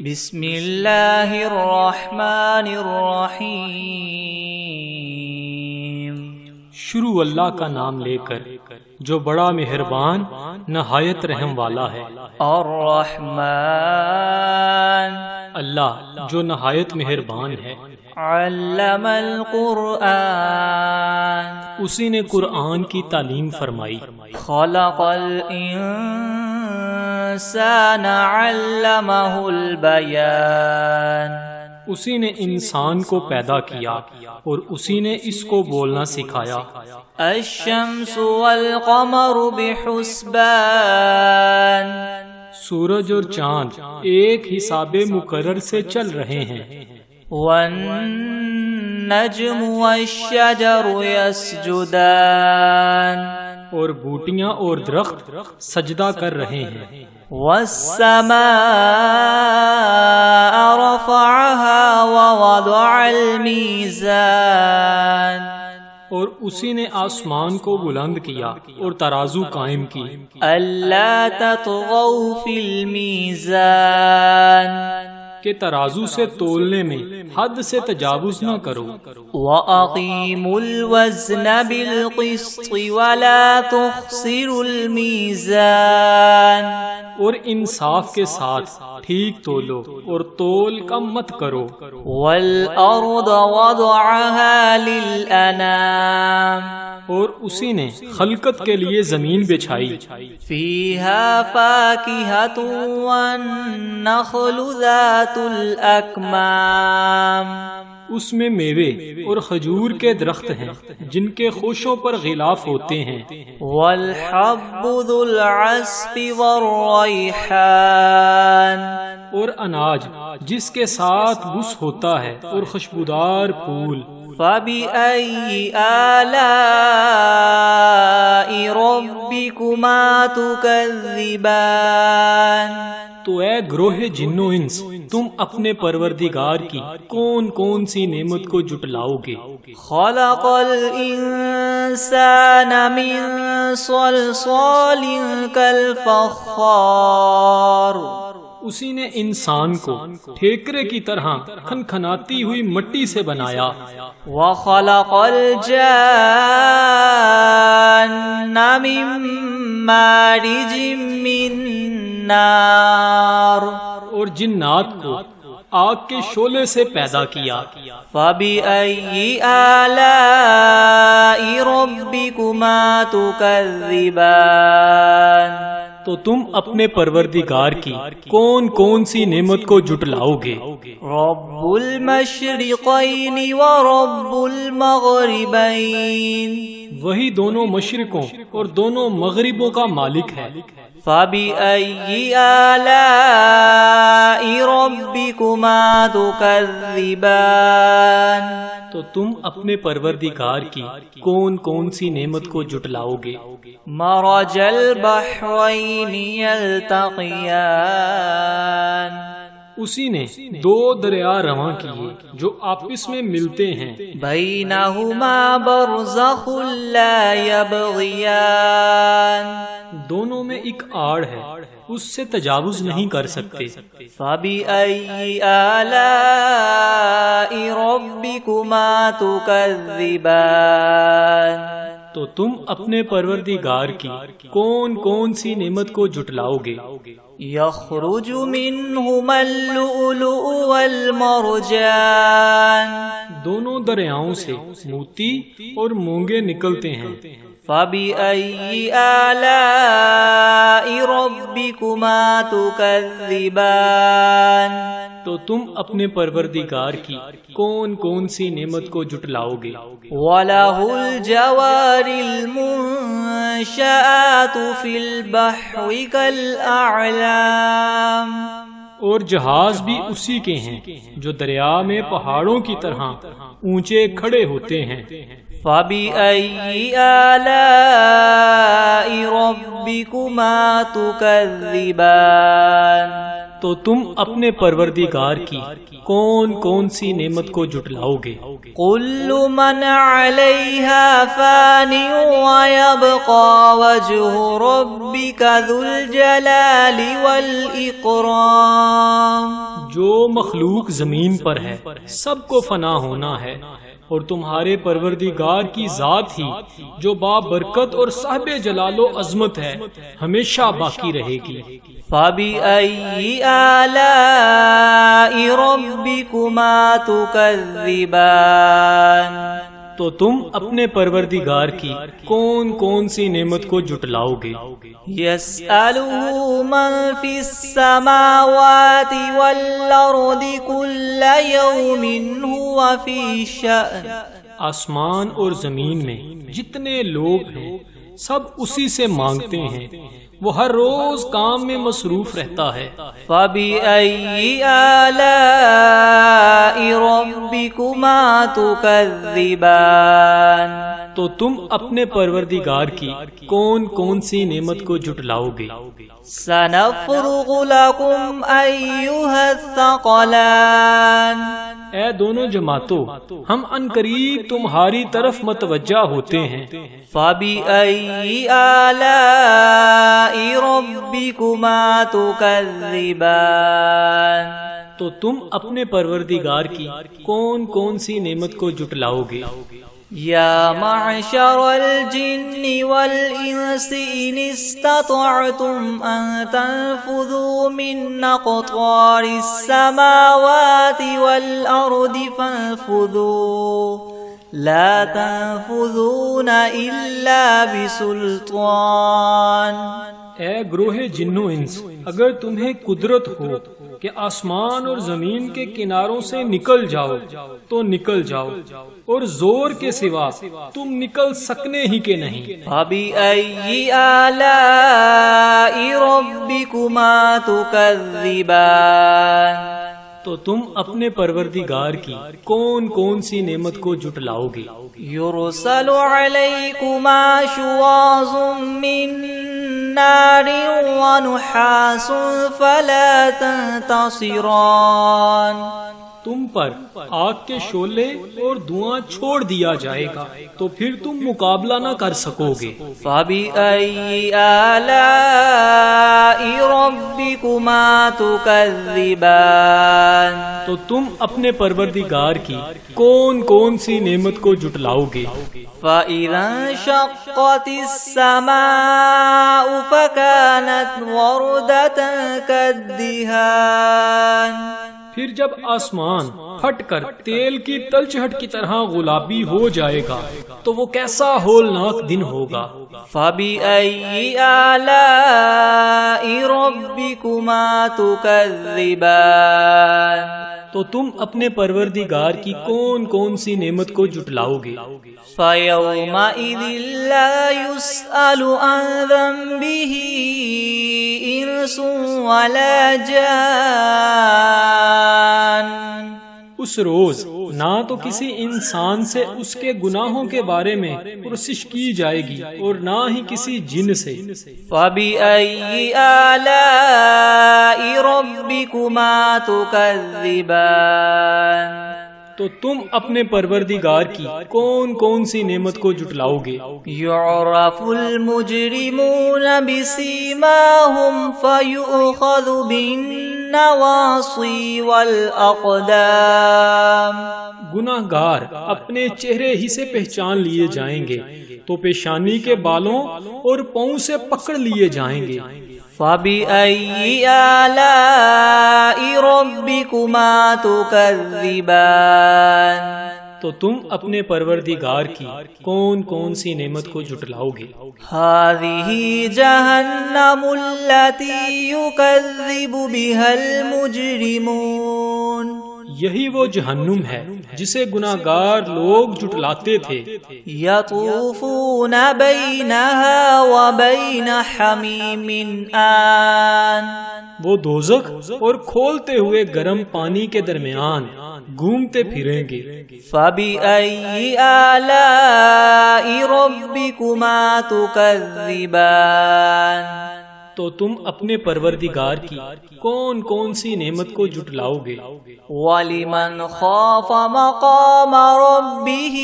بسم اللہ الرحمن الرحیم۔ شروع اللہ کا نام لے کر جو بڑا مہربان نہایت رحم والا ہے۔ الرحمن، اللہ جو نہایت مہربان ہے۔ علم القرآن، اسی نے قرآن کی تعلیم فرمائی۔ خلق الانسان علمہ البیان، اسی نے انسان کو پیدا کیا اور اسی نے اس کو بولنا سکھایا۔ الشمس والقمر بحسبان، سورج اور چاند ایک حساب مقرر سے چل رہے ہیں۔ والنجم والشجر يسجدان، اور بوٹیاں اور درخت سجدہ کر رہے ہیں۔ والسماء رفعها ووضع الميزان، اور اسی نے آسمان کو بلند کیا اور ترازو قائم کی۔ ألا تطغوا في الميزان، کہ ترازو سے تولنے میں حد سے تجاوز نہ کرو۔ وَأَقِيمُوا الْوَزْنَ بِالْقِسْطِ وَلَا تُخْسِرُوا الْمِيزَانَ، اور انصاف کے ساتھ ٹھیک تولو اور تول کم مت کرو۔ وَالْأَرْضَ وَضَعَهَا لِلْأَنَامِ، اور اسی نے خلقت کے لیے زمین بچھائی۔ فِيهَا فَاكِهَةٌ وَالنَّخْلُ ذَاتُ الْأَكْمَامِ، اس میں میوے اور کھجور کے درخت ہیں جن کے خوشوں پر غلاف ہوتے ہیں۔ وَالْحَبُّ ذُو الْعَصْفِ وَالرَّيْحَانِ، اور اناج جس کے ساتھ بس ہوتا ہے اور خوشبودار پھول۔ فَبِأَيِّ آلَاءِ رَبِّكُمَا تُكَذِّبَانِ، تو اے گروہ جن و انس، تم اپنے پروردگار کی کون کون سی نعمت کو جٹلاؤ گے؟ خَلَقَ الْإِنسَانَ مِنْ صَلْصَالٍ كَالْفَخَّارِ، اسی نے انسان کو ٹھیکرے کی طرح کھنکھناتی ہوئی مٹی سے بنایا۔ وَخَلَقَ الْجَانَّ مِن مَّارِجٍ مِّن نَّارٍ، اور جنات کو آگ کے شعلے سے پیدا کیا۔ فَبِأَيِّ آلَاءِ رَبِّكُمَا تُكَذِّبَانِ، تو تم اپنے پروردگار کی کون کون سی نعمت کو جٹلاؤ گے؟ رب المشرقین ورب المغربین، وہی دونوں مشرقوں اور دونوں مغربوں کا مالک ہے۔ فَبِأَيِّ آلَاءِ رَبِّكُمَا تُكَذِّبَانِ، تو تم اپنے پروردگار کی کون کون سی نعمت کو جٹلاؤ گے؟ مرج البحرین یلتقیان، اسی نے دو دریا رواں کیے جو آپس میں ملتے ہیں۔ بینہما برزخ لا یبغیان، دونوں میں ایک آڑ ہے، اس سے تجاوز نہیں کر سکتے۔ فَبِأَيِّ آلَاءِ رَبِّكُمَا تُكَذِّبَانِ، تو تم اپنے پروردگار کی کون کون سی نعمت کو جٹلاؤ گے؟ یخرج منہما اللؤلؤ والمرجان، دونوں دریاؤں سے موتی اور مونگے نکلتے ہیں۔ فَبِأَيِّ آلَاءِ رَبِّكُمَا تُكَذِّبَانِ، تو تم اپنے پروردگار کی کون کون سی نعمت کو جٹلاؤ گے؟ وَلَهُ الْجَوَارِ الْمُنشَآتُ فِي الْبَحْرِ كَالْأَعْلَامِ، اور جہاز بھی اسی کے ہیں جو دریا میں پہاڑوں کی طرح اونچے کھڑے ہوتے ہیں۔ فَبِأَيِّ آلَاءِ رَبِّكُمَا تُكَذِّبَانِ، تو تم اپنے پروردگار کی کون کون سی نعمت کو جٹلاؤ گے؟ كل من عليها فان ويبقى وجه ربك ذو الجلال والإكرام، جو مخلوق زمین پر ہے سب کو فنا ہونا ہے، اور تمہارے پروردگار کی ذات ہی جو بابرکت اور صاحب جلال و عظمت ہے ہمیشہ باقی رہے گی۔ فَبِأَيِّ آلَاءِ رَبِّكُمَا تُكَذِّبَانِ، تو تم اپنے پروردگار کی کون کون سی نعمت کو جھٹلاؤ گے؟ يَسْأَلُهُ مَن فِي السَّمَاوَاتِ وَالْأَرْضِ كُلَّ يَوْمٍ هُوَ فِي شَأْنٍ، آسمان اور زمین میں جتنے لوگ ہیں سب اسی سے مانگتے ہیں، وہ ہر روز کام میں مصروف رہتا ہے۔ فَبِأَيِّ آلَاءِ رَبِّكُمَا تُكَذِّبَانِ، تو تم اپنے پروردگار کی کون کون سی نعمت کو جھٹلاؤ گے؟ سَنَفْرُغُ لَكُمْ أَيُّهَا الثَّقَلَانِ، اے دونوں جماعتوں، ہم عنقریب تمہاری طرف متوجہ ہوتے ہیں۔ فَبِأَيِّ آلَاءِ رَبِّكُمَا تُكَذِّبَانِ، تو تم اپنے پروردگار کی کون کون سی نعمت کو جھٹلاؤ گے؟ یا معشر الجن والانس ان استطعتم ان تنفذوا من اقطار السماوات والارض فانفذوا لا تنفذون الا بسلطان۔ اے گروہ جن و انس، اگر تمہیں قدرت ہو کہ آسمان اور زمین کے کناروں سے نکل جاؤ تو نکل جاؤ، اور زور کے سوا تم نکل سکنے ہی کے نہیں۔ فَبِأَيِّ آلَاءِ رَبِّكُمَا تُكَذِّبَانِ، تو تم اپنے پروردگار کی کون کون سی نعمت کو جھٹلاؤ گے؟ يُرْسَلُ عَلَيْكُمَا شُوَاظٌ مِّن نَّارٍ وَنُحَاسٌ فَلَا تَنتَصِرَانِ، تم پر آگ کے شعلے اور دھواں چھوڑ دیا جائے گا تو پھر تم مقابلہ نہ کر سکو گے۔ فَبِأَيِّ آلَاءِ رَبِّكُمَا تُكَذِّبَانِ، تو تم اپنے پروردگار کی کون کون سی نعمت کو جھٹلاؤ گے؟ فَإِذَا انشَقَّتِ السَّمَاءُ فَكَانَتْ وَرْدَةً كَالدِّهَانِ، پھر جب آسمان پھٹ کر تیل کی تلچھٹ کی طرح گلابی ہو جائے گا تو وہ کیسا ہولناک دن ہوگا۔ فَبِأَيِّ آلَاءِ رَبِّكُمَا تُكَذِّبَانِ، تو تم اپنے پروردگار کی کون کون سی نعمت کو جھٹلاؤ گے؟ فَيَوْمَئِذٍ لَا يُسْأَلُ عَنْ ذَنبِهِ إِنسٌ وَلَا جَانٌ، اس روز نہ تو کسی انسان سے اس کے گناہوں کے بارے میں پرسش کی جائے گی اور نہ ہی کسی جن سے۔ فَبِأَيِّ آلَاءِ رَبِّكُمَا تُكَذِّبَانِ، تو تم اپنے پروردگار کی کون کون سی نعمت کو جھٹلاؤ گے؟ يُعْرَفُ الْمُجْرِمُونَ بِسِيمَاهُمْ فَيُؤْخَذُ بِالنَّوَاصِي وَالْأَقْدَامِ، گناہگار اپنے چہرے ہی سے پہچان لیے جائیں گے تو پیشانی کے بالوں اور پاؤں سے پکڑ لیے جائیں گے۔ فَبِأَيِّ آلَاءِ رَبِّكُمَا تُكَذِّبَانِ، تو تم اپنے پروردگار کی کون کون سی نعمت کو جھٹلاؤ گے؟ هَذِهِ جَهَنَّمُ الَّتِي يُكَذِّبُ بِهَا الْمُجْرِمُونَ، یہی وہ جہنم ہے جسے گناہگار لوگ جھٹلاتے تھے۔ يَطُوفُونَ بَيْنَهَا وَبَيْنَ حَمِيمٍ آن، وہ دوزخ اور کھولتے ہوئے گرم پانی کے درمیان گھومتے پھریں گے۔ فَبِأَيِّ آلَاءِ رَبِّكُمَا تُكَذِّبَانِ، تو تم اپنے پروردگار کی کون کون سی نعمت کو جھٹلاؤ گے؟ وَلِمَنْ خَافَ مَقَامَ رَبِّهِ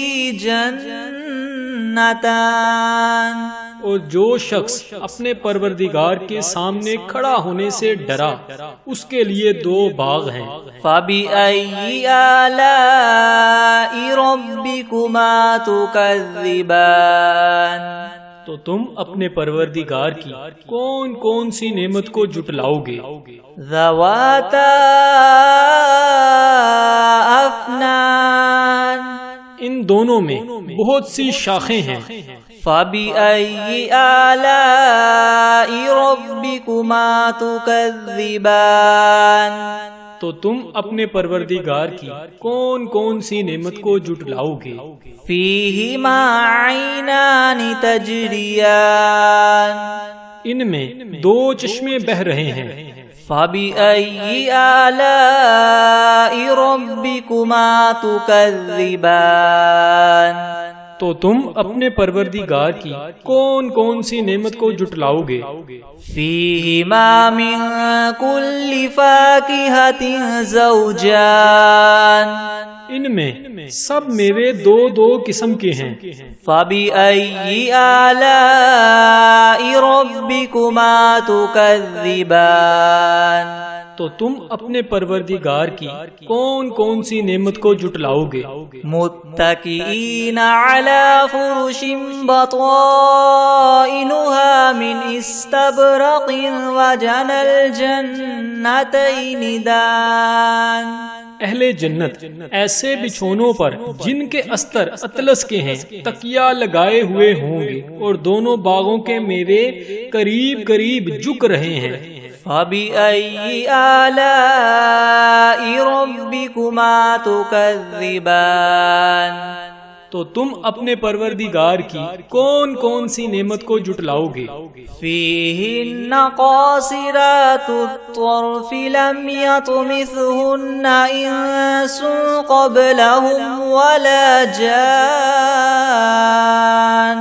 جَنَّتَانِ، اور جو شخص اپنے پروردگار کے سامنے کھڑا ہونے سے ڈرا اس کے لیے 2 باغ ہیں۔ فَبِأَيِّ آلَاءِ رَبِّكُمَا تُكَذِّبَانِ تو تم اپنے پروردگار کی کون کون سی نعمت کو جھٹلاؤ گے؟ ذَوَاتَا أَفْنَانٍ ان دونوں میں بہت سی شاخیں ہیں۔ فَبِأَيِّ آلَاءِ رَبِّكُمَا تُكَذِّبَانِ تو تم اپنے پروردگار کی کون کون سی نعمت کو جھٹلاؤ گے؟ فِيهِمَا عَيْنَانِ تَجْرِيَانِ ان میں 2 چشمے بہہ رہے ہیں۔ فَبِأَيِّ آلَاءِ رَبِّكُمَا تُكَذِّبَانِ تو تم اپنے پروردگار کی کون کون سی نعمت کو جھٹلاؤ گے؟ فِيهِمَا مِن كُلِّ فَاكِهَةٍ زَوْجَانِ ان میں سب میوے 2 قسم کے ہیں۔ فَبِأَيِّ آلَاءِ رَبِّكُمَا تُكَذِّبَانِ تو تم اپنے پروردگار کی کون کون سی نعمت کو جھٹلاؤ گے؟ متكئين على فرش بطائنها من استبرق وجنى الجنتين دان اہل جنت ایسے بچھونوں پر جن کے استر اطلس کے ہیں تکیہ لگائے ہوئے ہوں گے اور دونوں باغوں کے میوے قریب قریب جھک رہے ہیں۔ فَبِأَيِّ آلَاءِ رَبِّكُمَا تُكَذِّبَانِ تو تم اپنے پروردگار کی کون کون سی نعمت کو جھٹلاؤ گے؟ فِيهِنَّ قَاصِرَاتُ الطَّرْفِ لَمْ يَطْمِثْهُنَّ إِنسٌ قَبْلَهُمْ وَلَا جَانٌّ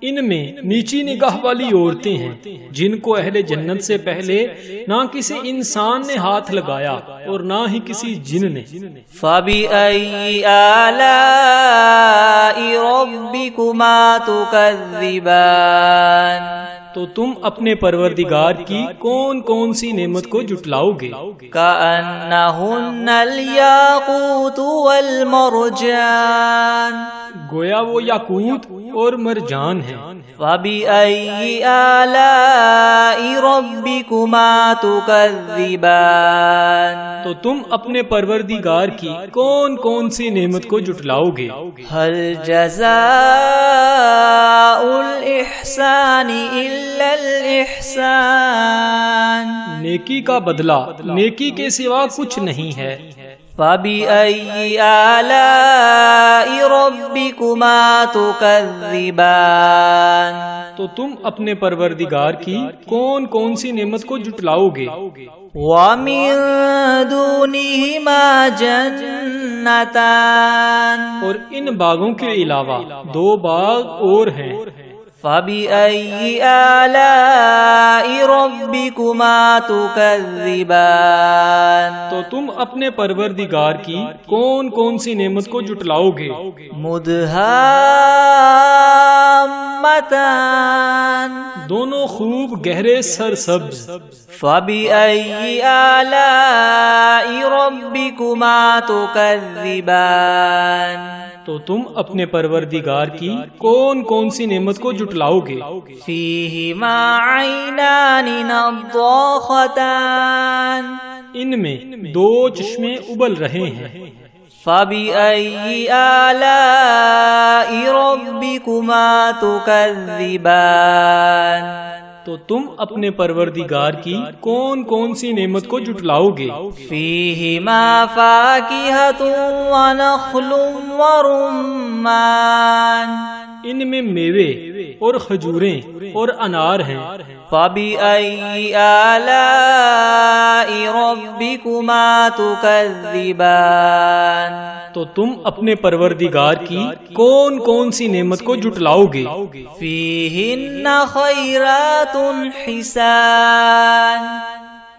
ان میں نیچی نگاہ والی عورتیں ہیں جن کو اہل جنت سے پہلے نہ کسی انسان نے ہاتھ لگایا اور نہ ہی کسی جن نے۔ فَبِأَيِّ آلَاءِ رَبِّكُمَا تُكَذِّبَانِ تو تم اپنے پروردگار کی کون کون سی نعمت کو جھٹلاؤ گے؟ كَأَنَّهُنَّ الْيَاقُوتُ وَالْمَرْجَانُ گویا وہ یاقوت اور مرجان ہیں۔ فَبِأَيِّ آلَاءِ رَبِّكُمَا تُكَذِّبَانِ تو تم اپنے پروردگار کی کون کون سی نعمت کو جھٹلاؤ گے؟ هَلْ جَزَاءُ الْإِحْسَانِ إِلَّا الْإِحْسَانُ نیکی کا بدلہ نیکی کے سوا کچھ نہیں ہے۔ فَبِأَيِّ آلَاءِ رَبِّكُمَا تُكَذِّبَانِ تو تم اپنے پروردگار کی کون کون سی نعمت کو جھٹلاؤ گے؟ وَمِن دُونِهِمَا جَنَّتَانِ اور ان باغوں کے علاوہ 2 باغ اور ہیں۔ فَبِأَيِّ آلَاءِ رَبِّكُمَا تُكَذِّبَانِ تو تم اپنے پروردگار کی کون کون سی نعمت کو جھٹلاؤ گے؟ مُدْهَامَّتَانِ دونوں خوب گہرے سرسبز۔ فَبِأَيِّ آلَاءِ رَبِّكُمَا تُكَذِّبَانِ تو تم اپنے پروردگار کی کون کون سی نعمت کو جھٹلاؤ گے؟ فِيهِمَا عَيْنَانِ نَضَّاخَتَانِ ان میں 2 چشمے ابل رہے ہیں۔ فَبِأَيِّ آلَاءِ رَبِّكُمَا تُكَذِّبَانِ تو تم اپنے پروردگار کی کون کون سی نعمت کو جھٹلاؤ گے؟ فِيهِمَا فَاكِهَةٌ وَنَخْلٌ وَرُمَّانٌ ان میں میوے اور کھجوریں اور انار ہیں۔ فَبِأَيِّ آلَاءِ رَبِّكُمَا تُكَذِّبَانِ تو تم اپنے پروردگار کی کون کون سی نعمت کو جھٹلاؤ گے؟ فِيهِنَّ خَيْرَاتٌ حِسَانٌ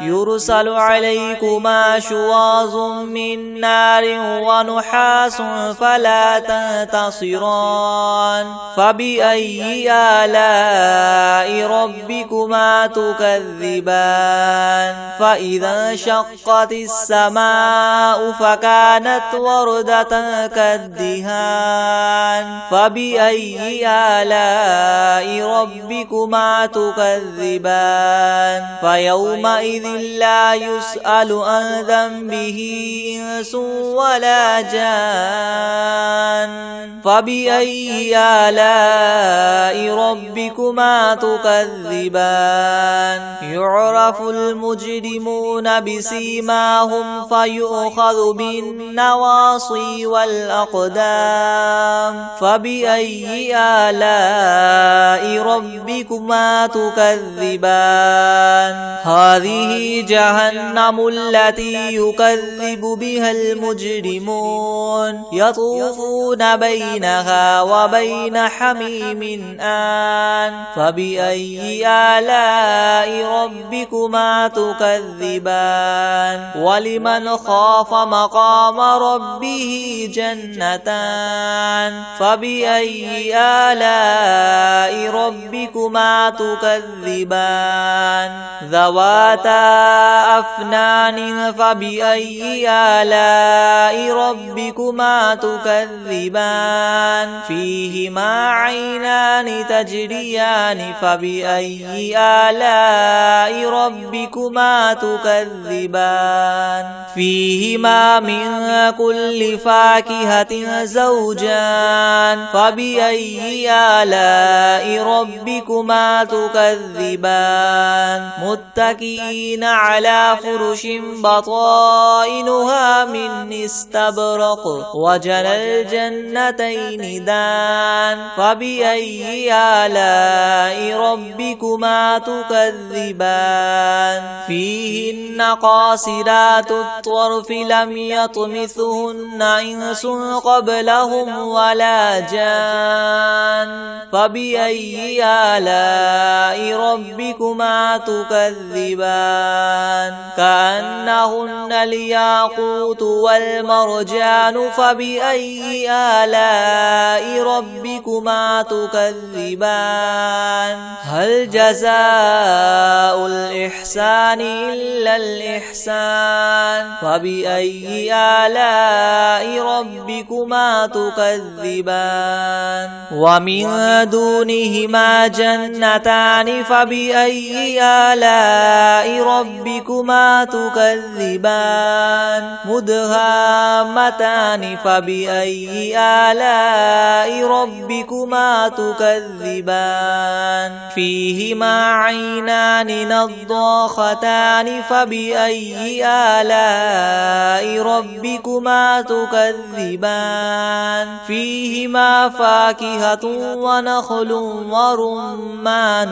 يرسل عليكما شواظ من نار ونحاس فلا تنتصران فبأي آلاء ربكما تكذبان فإذا انشقت السماء فكانت وردة كالدهان فبأي آلاء ربكما تكذبان فيومئذ لا يسأل عن ذنبه إنس ولا جان فبأي آلاء ربكما تكذبان يعرف المجرمون بسيماهم فيؤخذ بالنواصي والأقدام فبأي آلاء ربكما تكذبان هذه جهنم التي يكذب بها المجرمون يطوفون بينها وبين حميم آن فبأي آلاء ربكما تكذبان ولمن خاف مقام ربه جنتان فبأي آلاء ربكما تكذبان ذواتا أفنان فبأي آلاء ربكما تكذبان فيهما عينان تجريان فبأي آلاء ربكما تكذبان فيهما من كل فاكهة زوجان فبأي آلاء ربكما تكذبان متكئين على فرش بطائنها من استبرق وجنى الجنتين دان فبأي آلاء ربكما تكذبان فيهن قاصرات الطرف لم يطمثهن إنس قبلهم ولا جان فبأي آلاء ربكما تكذبان كأنهن الياقوت والمرجان فبأي آلاء ربكما تكذبان هل جزاء الإحسان إلا الإحسان فبأي آلاء ربكما تكذبان ومن دونهما جنتان فبأي آلاء ربكما تكذبان مدهامتان فبأي آلاء ربكما تكذبان فيهما عينان نضاختان فبأي آلاء ربكما تكذبان فيهما فاكهة ونخل ورمان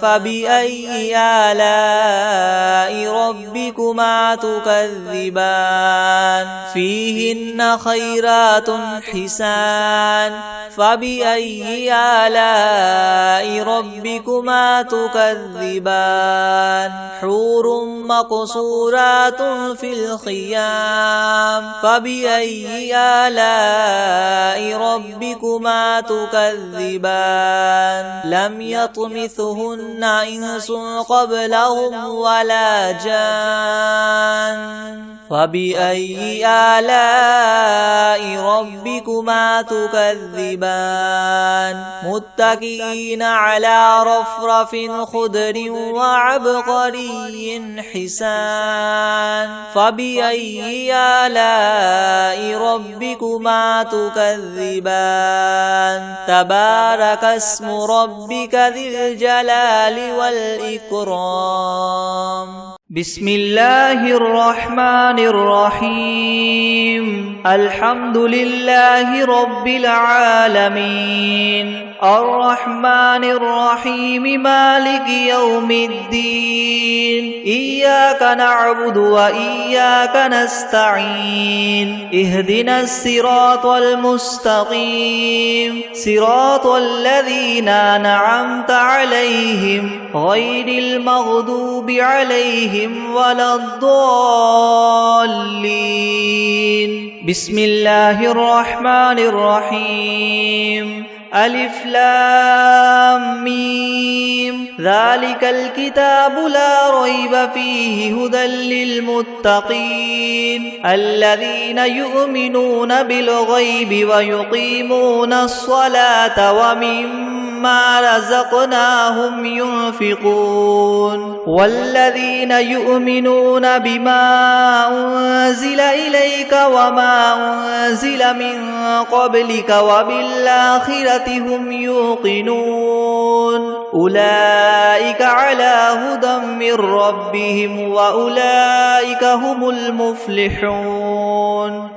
فبأي آلاء ربكما تكذبان فيهن خيرات حسان فبأي آلاء ربكما تكذبان حور مقصورات في الخيام فبأي آلاء ربكما تكذبان لم يطمثهن إنس قبلهم ولا جان فبأي آلاء ربكما تكذبان متكئين على رفرف خضر وعبقري حسان فبأي آلاء ربكما تكذبان تبارك اسم ربك ذي الجلال والإكرام بسم الله الرحمن الرحيم الحمد لله رب العالمين الرحمن الرحيم مالك يوم الدين إياك نعبد وإياك نستعين اهدنا الصراط المستقيم صراط الذين أنعمت عليهم غير المغضوب عليهم ولا الضالين بسم الله الرحمن الرحيم ألف لام ميم ذلك الكتاب لا ريب فيه هدى للمتقين الذين يؤمنون بالغيب ويقيمون الصلاة ومما رزقناهم ينفقون والذين يؤمنون بما أنزل إليك وما أنزل من قبلك وبالآخرة هم يوقنون أولئك على هدى من ربهم وأولئك هم المفلحون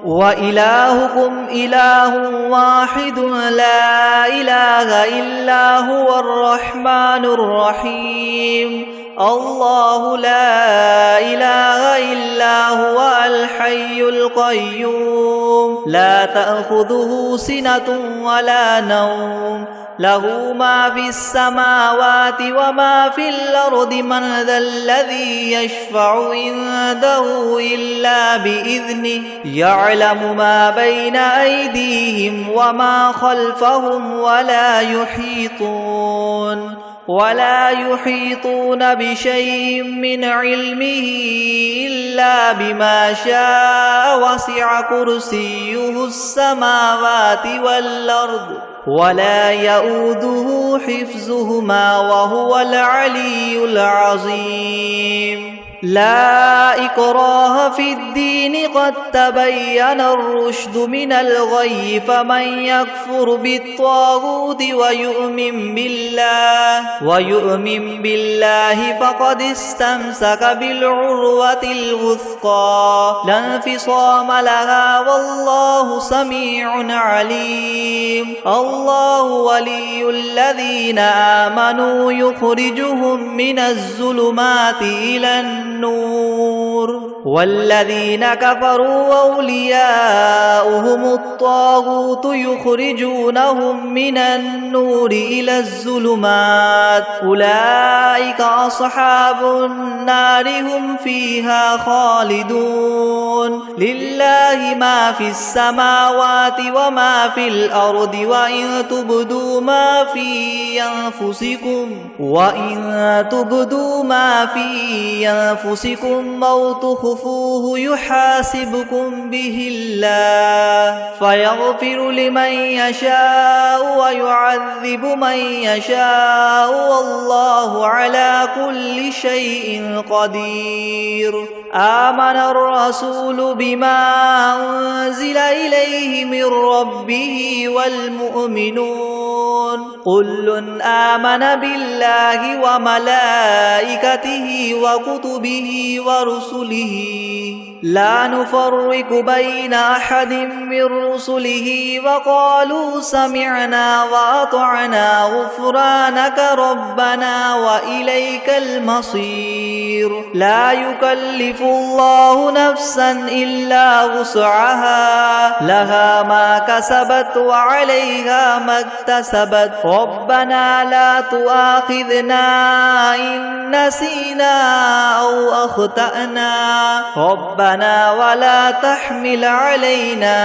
وإلهكم إله واحد لا إله إلا هو الرحمن الرحيم الله لا إله إلا هو الحي القيوم لا تأخذه سنة ولا نوم له ما في السماوات وما في الأرض من ذا الذي يشفع عنده إلا بإذنه يعلم ما بين أيديهم وما خلفهم ولا يحيطون بشيء من علمه إلا بما شاء وسع كرسيه السماوات والأرض ولا يؤوده حفظهما وهو العلي العظيم لا إكراه في الدين قد تبين الرشد من الغي فمن يكفر بالطاغوت ويؤمن بالله فقد استمسك بالعروة الوثقى لا انفصام لها والله سميع عليم الله ولي الذين آمنوا يخرجهم من الظلمات إلى النور والذين كفروا أولياؤهم الطاغوت يخرجونهم من النور إلى الظلمات أولئك أصحاب النار هم فيها خالدون لله ما في السماوات وما في الأرض وإن تبدوا ما في أنفسكم أو تخفوه يحاسبكم به الله فيغفر لمن يشاء ويعذب من يشاء والله على كل شيء قدير آمن الرسول بما أنزل إليه من ربه والمؤمنون كل آمن بالله وملائكته وكتبه ورسله لا نفرق بين أحد من رسله وقالوا سمعنا وأطعنا غفرانك ربنا وإليك المصير لا يكلف الله نفسا إلا وسعها لها ما كسبت وعليها ما اكتسبت ربنا لا تؤاخذنا إن نسينا أو أخطأنا ربنا ولا تحمل علينا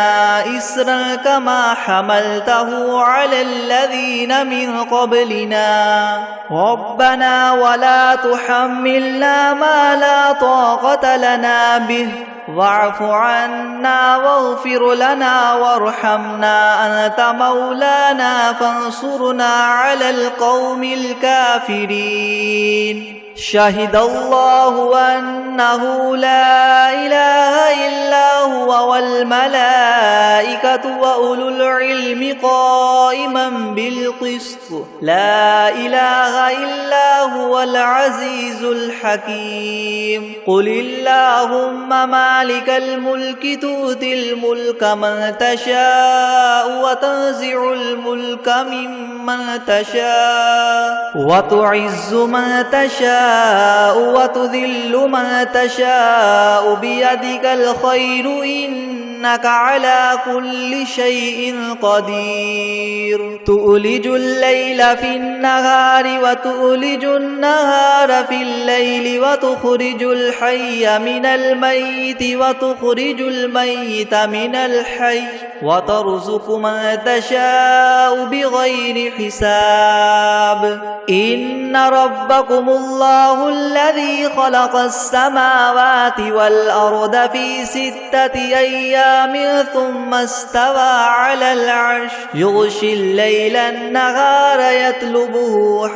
إسرا كما حملته على الذين من قبلنا ربنا ولا تحملنا ما لا طاقة لنا به واعف عنا واغفر لنا وارحمنا أنت مولانا فانصرنا على القوم الكافرين شهد الله أنه لا إله إلا هو والملائكة وأولو العلم قائما بالقسط لا إله إلا هو هو العزيز الحكيم قل اللهم مالك الملك تؤتي الملك من تشاء وتنزع الملك ممن تشاء وتعز من تشاء وتذل من تشاء بيدك الخير إنك على كل شيء قدير تؤلج الليل في النهار وتؤلج النهار في الليل وتخرج الحي من الميت وتخرج الميت من الحي وترزق من تشاء بغير حساب إن ربكم الله الذي خلق السماوات والأرض في 6 أيام ثم استوى على العرش يغشي الليل النهار يطلبه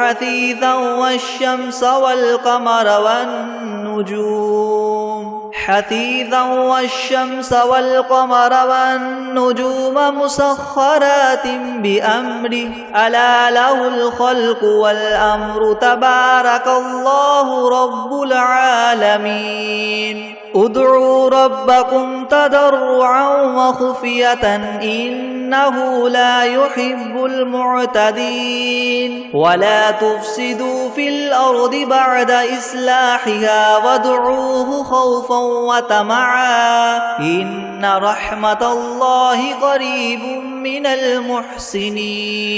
حثيثا والشمس والقمر والنجوم مسخرات بأمره ألا له الخلق والأمر تبارك الله رب العالمين ادعوا ربكم تضرعا وخفية إنه لا يحب المعتدين ولا تفسدوا في الأرض بعد إصلاحها وادعوه خوفا وطمعا إن رحمة الله قريب من المحسنين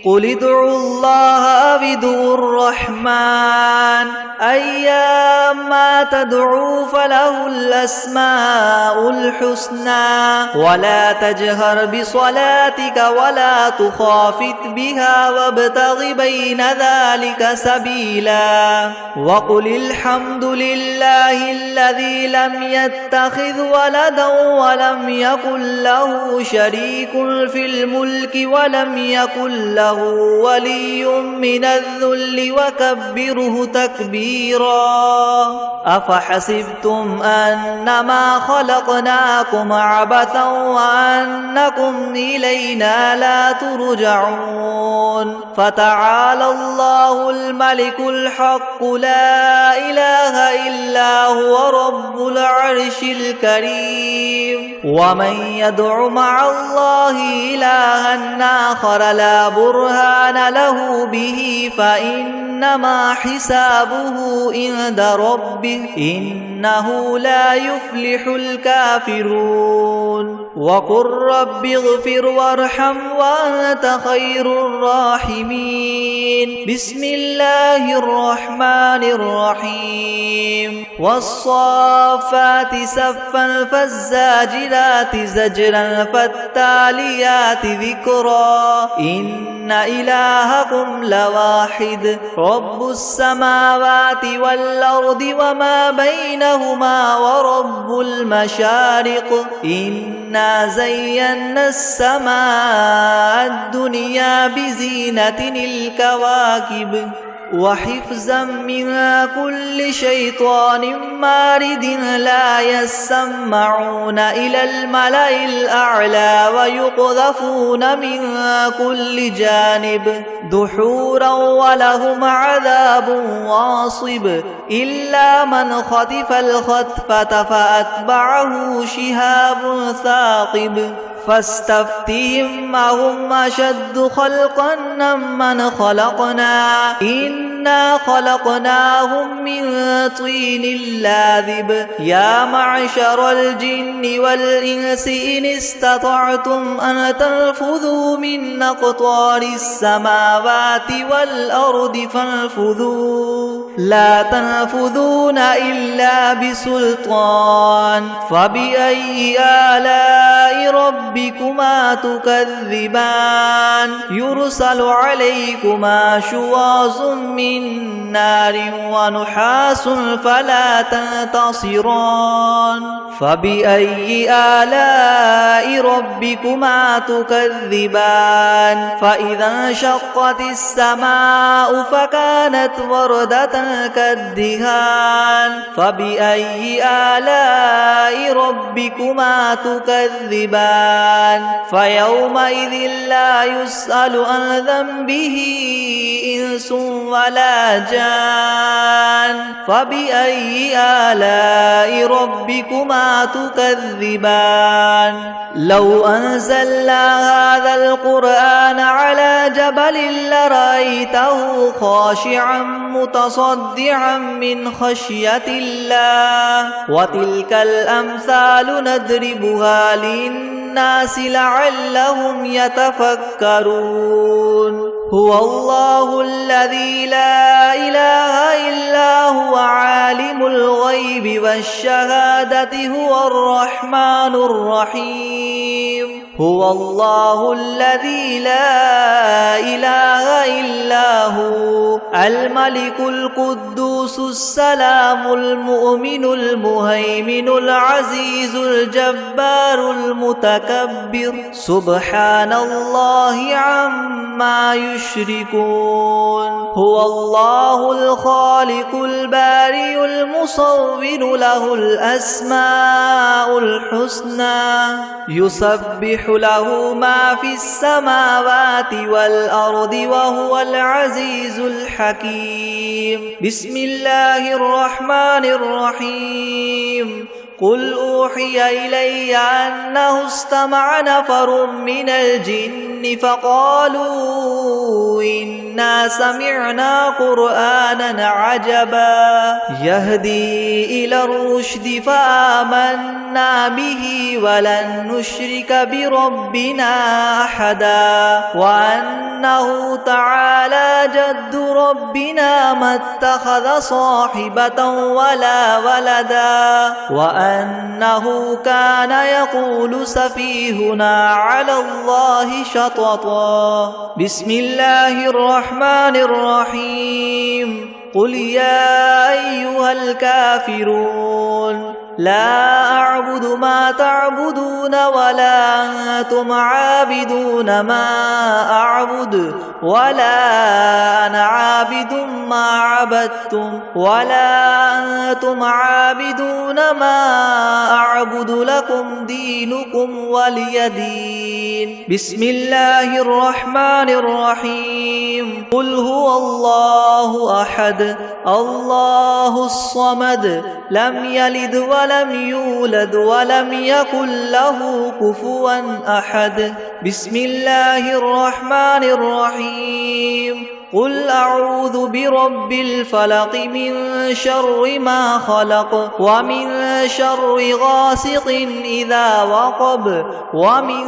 قل ادعوا الله أو ادعوا الرحمن أيما تدعوا فله الأسماء الحسنى ولا تجهر بصلاتك ولا تخافت بها وابتغ بين ذلك سبيلا وقل الحمد لله الذي لم يتخذ ولدا ولم يكن له شريك في الملك ولم يكن له ولي من الذل وكبره تكبيرا أفحسبتم أنما خلقناكم عبثا وأنكم إلينا لا ترجعون فتعالى الله الملك الحق لا إله إلا هو رب العرش الكريم ومن يدع مع الله إلها آخر لا برهان له به فإنما حسابه عند ربه إنه لا يفلح الكافرون وقل رب اغفر وارحم وأنت خير الراحمين بسم الله الرحمن الرحيم والصافات صفا فالزاجرات زجرا فالتاليات ذكرا إن إلهكم لواحد رب السماوات والأرض وما بينهما ورب المشارق إنا زينا السماء الدنيا بزينة الكواكب وحفظا من كل شيطان مارد لا يسمعون إلى الملأ الأعلى ويقذفون من كل جانب دحورا ولهم عذاب واصب إلا من خطف الخطفة فأتبعه شهاب ثاقب فاستفتهم أهم أشد خلقا ممن خلقنا إنا خلقناهم من طين لاذب يا معشر الجن والإنس إن استطعتم أن تنفذوا من أقطار السماوات والأرض فانفذوا لا تنفذون إلا بسلطان فبأي آلاء ربكما تكذبان يرسل عليكما شواظ من نار ونحاس فلا تنتصران فبأي آلاء ربكما تكذبان فإذا انشقت السماء فكانت كانت وردة كالدهان فبأي آلاء ربكما تكذبان فيومئذ لا يسأل عن ذنبه إنس ولا جان فبأي آلاء ربكما تكذبان لو أنزلنا هذا القرآن على جبل لرأيته خاشعا متصدعا من خشية الله وتلك الأمثال نضربها للناس لعلهم يتفكرون هو الله الذي لا إله إلا هو عالم الغيب والشهادة هو الرحمن الرحيم هو الله الذي لا إله إلا هو الملك القدوس السلام المؤمن المهيمن العزيز الجبار المتكبر سبحان الله عما يشركون هو الله الخالق البارئ المصور له الأسماء الحسنى يسبح له ما في السماوات والأرض وهو العزيز الحكيم بسم الله الرحمن الرحيم قل أوحي إلي أنه استمع نفر من الجن فقالوا إنا سمعنا قرآنا عجبا يهدي إلى الرشد فآمنا به ولن نشرك بربنا أحدا وأنه تعالى جد ربنا ما اتخذ صاحبة ولا ولدا وأنه كان يقول سفيهنا على الله شططا بسم الله الرحمن الرحيم قل يا أيها الكافرون لا أعبد ما تعبدون ولا أنتم عابدون ما أعبد ولا أنا عابد ما عبدتم ولا أنتم عابدون ما أعبد لكم دينكم ولي دين بسم الله الرحمن الرحيم قل هو الله أحد الله الصمد لم يلد ولم يولد ولم يكن له كفوا أحد بسم الله الرحمن الرحيم قل أعوذ برب الفلق من شر ما خلق ومن شر غاسق إذا وقب ومن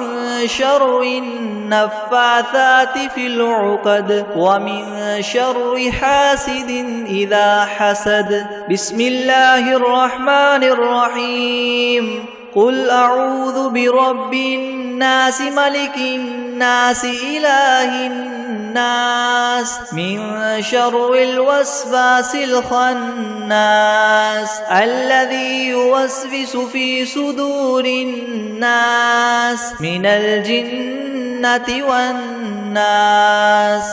شر النفاثات في العقد ومن شر حاسد إذا حسد بسم الله الرحمن الرحيم قل أعوذ برب الناس ملك الناس إله الناس من شر الوسواس الخناس الذي يوسوس في صدور الناس من الجنة والناس